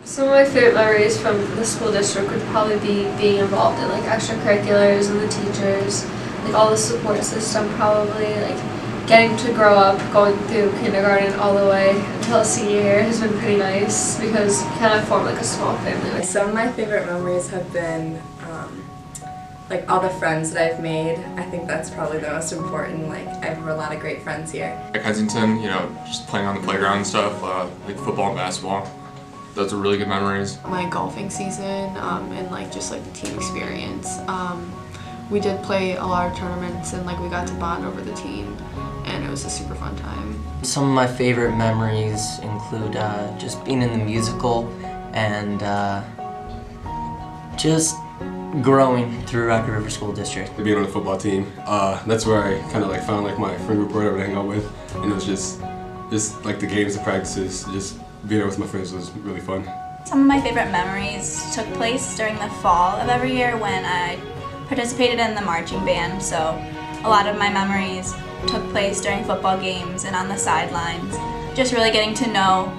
Some of my favorite memories from the school district would probably be being involved in like extracurriculars and the teachers, like all the support system probably, like getting to grow up, going through kindergarten all the way until senior year has been pretty nice because we kind of formed like a small family. Some of my favorite memories have been like all the friends that I've made. I think that's probably the most important. Like I have a lot of great friends here. At Kensington, just playing on the playground and stuff, like football and basketball. Those are really good memories. My golfing season and like just like the team experience. We did play a lot of tournaments and like we got to bond over the team and it was a super fun time. Some of my favorite memories include just being in the musical and just growing through Rocky River School District. Being on the football team, that's where I kind of like found like my friend group or whatever to hang out with, and it was just like the games and practices, just being there with my friends was really fun. Some of my favorite memories took place during the fall of every year when I participated in the marching band, so a lot of my memories took place during football games and on the sidelines. Just really getting to know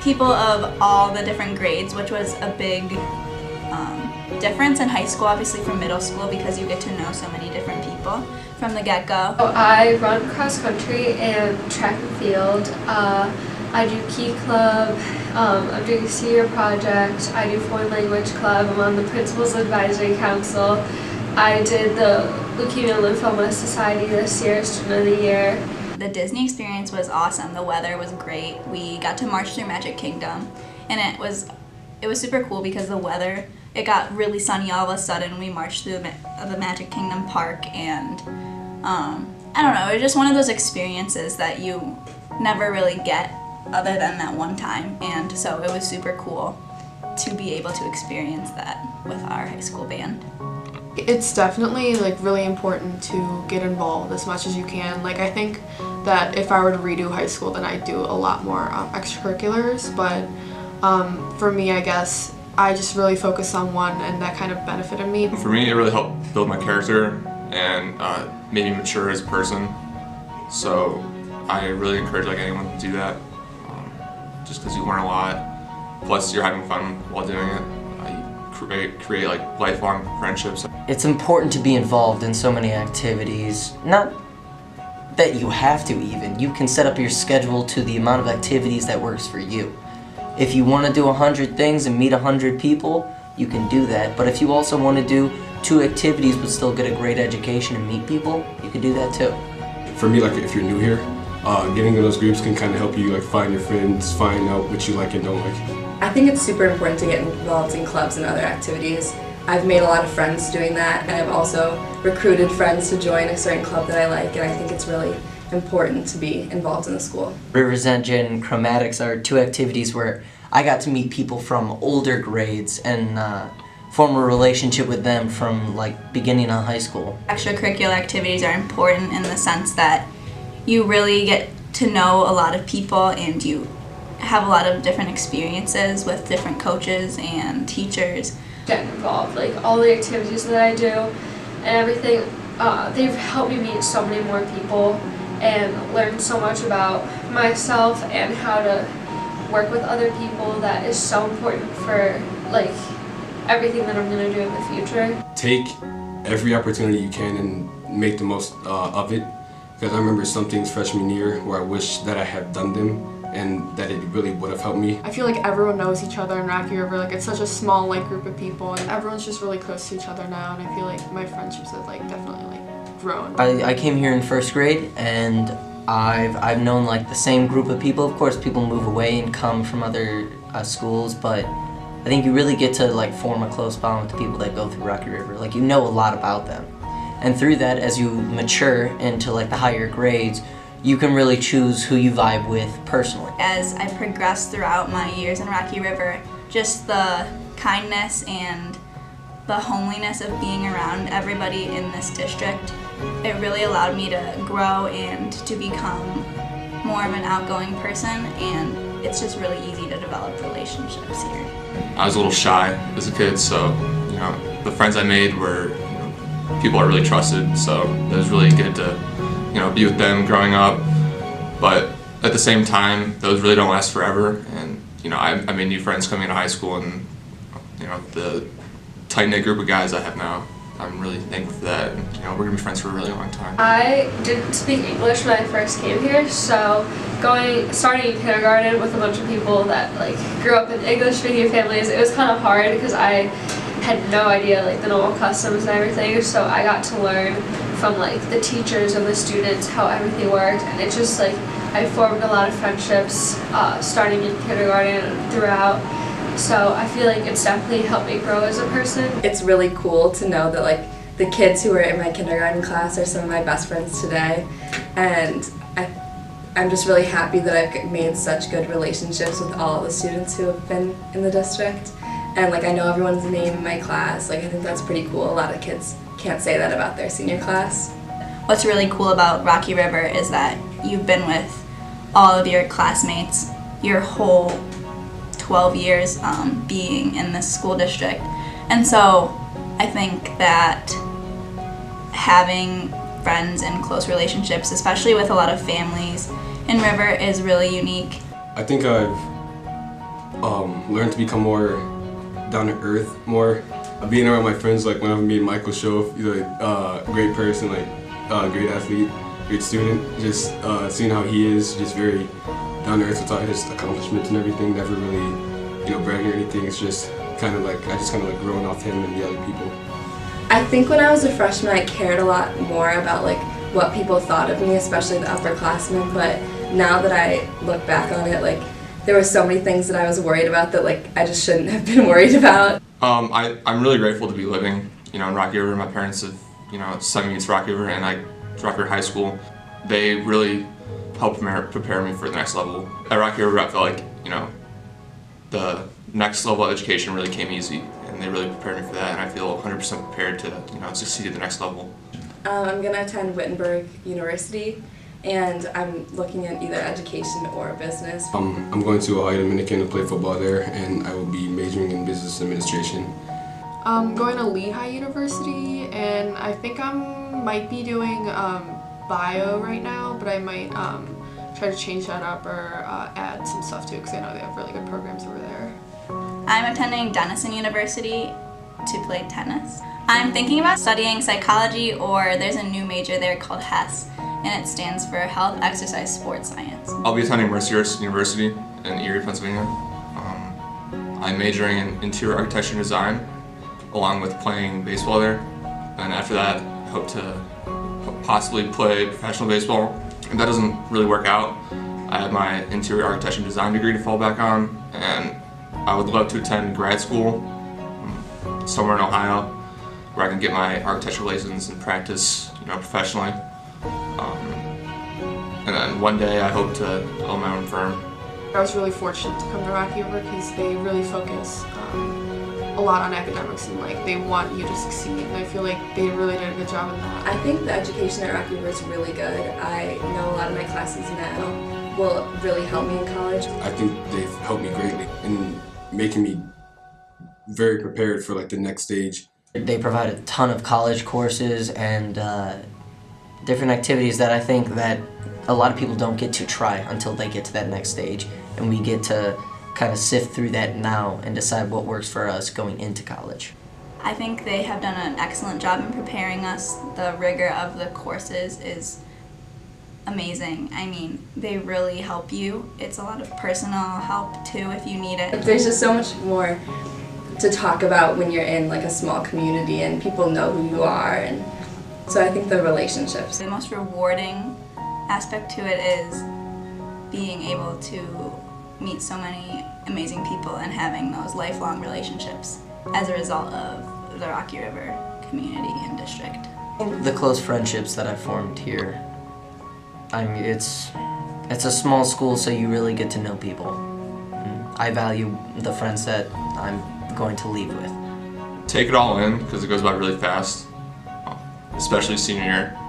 people of all the different grades, which was a big difference in high school, obviously from middle school, because you get to know so many different people from the get-go. I run cross country and track and field. I do Key Club, I'm doing a senior project, I do foreign language club, I'm on the Principals Advisory Council. I did the Leukemia and Lymphoma Society this year, student of the year. The Disney experience was awesome, the weather was great. We got to march through Magic Kingdom and it was super cool because the weather, it got really sunny all of a sudden. We marched through the Magic Kingdom Park and I don't know, it was just one of those experiences that you never really get other than that one time, and so it was super cool to be able to experience that with our high school band. It's definitely like really important to get involved as much as you can. Like I think that if I were to redo high school then I'd do a lot more extracurriculars, but for me I guess I just really focused on one and that kind of benefited me. For me, it really helped build my character and made me mature as a person. So I really encourage like anyone to do that, just because you learn a lot. Plus, you're having fun while doing it. You create like lifelong friendships. It's important to be involved in so many activities. Not that you have to even. You can set up your schedule to the amount of activities that works for you. If you want to do 100 things and meet 100 people, you can do that. But if you also want to do 2 activities but still get a great education and meet people, you can do that too. For me, like if you're new here, getting in those groups can kind of help you like find your friends, find out what you like and don't like. I think it's super important to get involved in clubs and other activities. I've made a lot of friends doing that, and I've also recruited friends to join a certain club that I like, and I think it's really important to be involved in the school. Rivers Engine and Chromatics are 2 activities where I got to meet people from older grades and form a relationship with them from like beginning of high school. Extracurricular activities are important in the sense that you really get to know a lot of people and you have a lot of different experiences with different coaches and teachers. Getting involved, like all the activities that I do and everything, they've helped me meet so many more people and learn so much about myself and how to work with other people. That is so important for like everything that I'm going to do in the future. Take every opportunity you can and make the most of it, because I remember some things freshman year where I wish that I had done them and that it really would have helped me. I feel like everyone knows each other in Rocky River. Like it's such a small like group of people and everyone's just really close to each other now, and I feel like my friendships have like definitely like grown. I came here in 1st grade and I've known like the same group of people. Of course people move away and come from other schools, but I think you really get to like form a close bond with the people that go through Rocky River. Like you know a lot about them. And through that, as you mature into like the higher grades, you can really choose who you vibe with personally. As I progressed throughout my years in Rocky River, just the kindness and the homeliness of being around everybody in this district, it really allowed me to grow and to become more of an outgoing person, and it's just really easy to develop relationships here. I was a little shy as a kid, so the friends I made were people I really trusted, so it was really good to be with them growing up. But at the same time, those really don't last forever, and you know, I made new friends coming into high school, and you know, the tight-knit group of guys I have now, I'm really thankful for that. And, you know, we're gonna be friends for a really long time. I didn't speak English when I first came here, so starting in kindergarten with a bunch of people that like grew up in English-speaking families, it was kind of hard because I had no idea like the normal customs and everything. So I got to learn from like the teachers and the students how everything worked, and it just like I formed a lot of friendships starting in kindergarten and throughout. So I feel like it's definitely helped me grow as a person. It's really cool to know that like the kids who were in my kindergarten class are some of my best friends today, and I'm just really happy that I've made such good relationships with all the students who have been in the district, and like I know everyone's name in my class. Like I think that's pretty cool. A lot of kids can't say that about their senior class. What's really cool about Rocky River is that you've been with all of your classmates your whole 12 years being in this school district. And so I think that having friends and close relationships, especially with a lot of families in River, is really unique. I think I've learned to become more down to earth, more being around my friends. Like when I'm meeting Michael Schoaf, he's a great person, like great athlete, great student. Just seeing how he is, just very down to earth with all his accomplishments and everything. Never really, you know, bragging or anything. It's just kind of like growing off him and the other people. I think when I was a freshman, I cared a lot more about like what people thought of me, especially the upperclassmen. But now that I look back on it, like there were so many things that I was worried about that like I just shouldn't have been worried about. I'm really grateful to be living, you know, in Rocky River. My parents have, you know, sent me to Rocky River and Rocky River High School. They really helped prepare me for the next level. At Rocky River, I felt like, you know, the next level of education really came easy, and they really prepared me for that, and I feel 100% prepared to, you know, succeed at the next level. I'm going to attend Wittenberg University, and I'm looking at either education or business. I'm going to Ohio Dominican to play football there, and I will be majoring in business administration. I'm going to Lehigh University, and I think I might be doing bio right now, but I might try to change that up or add some stuff too, because I know they have really good programs over there. I'm attending Denison University to play tennis. I'm thinking about studying psychology, or there's a new major there called HESS, and it stands for Health, Exercise, Sports Science. I'll be attending Mercyhurst University in Erie, Pennsylvania. I'm majoring in interior architecture and design, along with playing baseball there. And after that, I hope to possibly play professional baseball. If that doesn't really work out, I have my interior architecture and design degree to fall back on, and I would love to attend grad school somewhere in Ohio where I can get my architectural license and practice, you know, professionally. And then one day I hope to own my own firm. I was really fortunate to come to Rocky River because they really focus a lot on academics, and like they want you to succeed, and I feel like they really did a good job in that. I think the education at Rocky River is really good. I know a lot of my classes now will really help me in college. I think they've helped me greatly in making me very prepared for like the next stage. They provide a ton of college courses and different activities that I think that a lot of people don't get to try until they get to that next stage, and we get to kind of sift through that now and decide what works for us going into college. I think they have done an excellent job in preparing us. The rigor of the courses is amazing. I mean, they really help you. It's a lot of personal help too if you need it. There's just so much more to talk about when you're in like a small community and people know who you are, and so I think the relationships. The most rewarding aspect to it is being able to meet so many amazing people and having those lifelong relationships as a result of the Rocky River community and district. The close friendships that I formed here, I mean, it's a small school, so you really get to know people. I value the friends that I'm going to leave with. Take it all in, because it goes by really fast, especially senior year.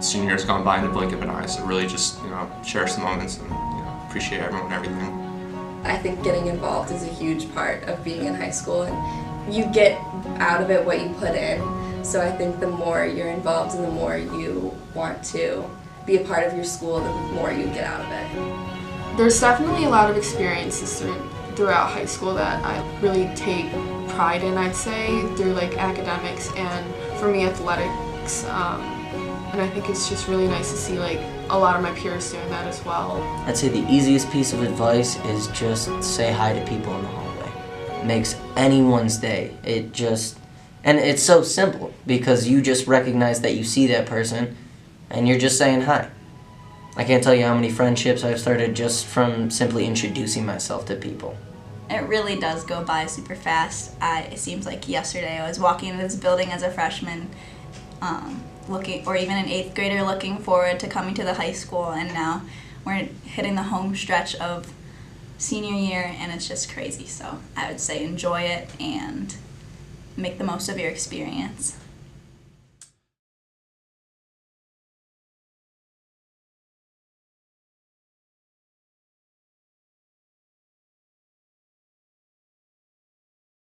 Senior year's gone by in a blink of an eye, so really just, you know, cherish the moments and, you know, appreciate everyone and everything. I think getting involved is a huge part of being in high school, and you get out of it what you put in. So I think the more you're involved and the more you want to be a part of your school, the more you get out of it. There's definitely a lot of experiences throughout high school that I really take pride in, I'd say, through like academics and for me athletics. And I think it's just really nice to see like a lot of my peers doing that as well. I'd say the easiest piece of advice is just say hi to people in the hallway. It makes anyone's day. And it's so simple because you just recognize that you see that person and you're just saying hi. I can't tell you how many friendships I've started just from simply introducing myself to people. It really does go by super fast. It seems like yesterday I was walking into this building as a freshman, looking, or even an 8th grader looking forward to coming to the high school, and now we're hitting the home stretch of senior year, and it's just crazy. So I would say enjoy it and make the most of your experience.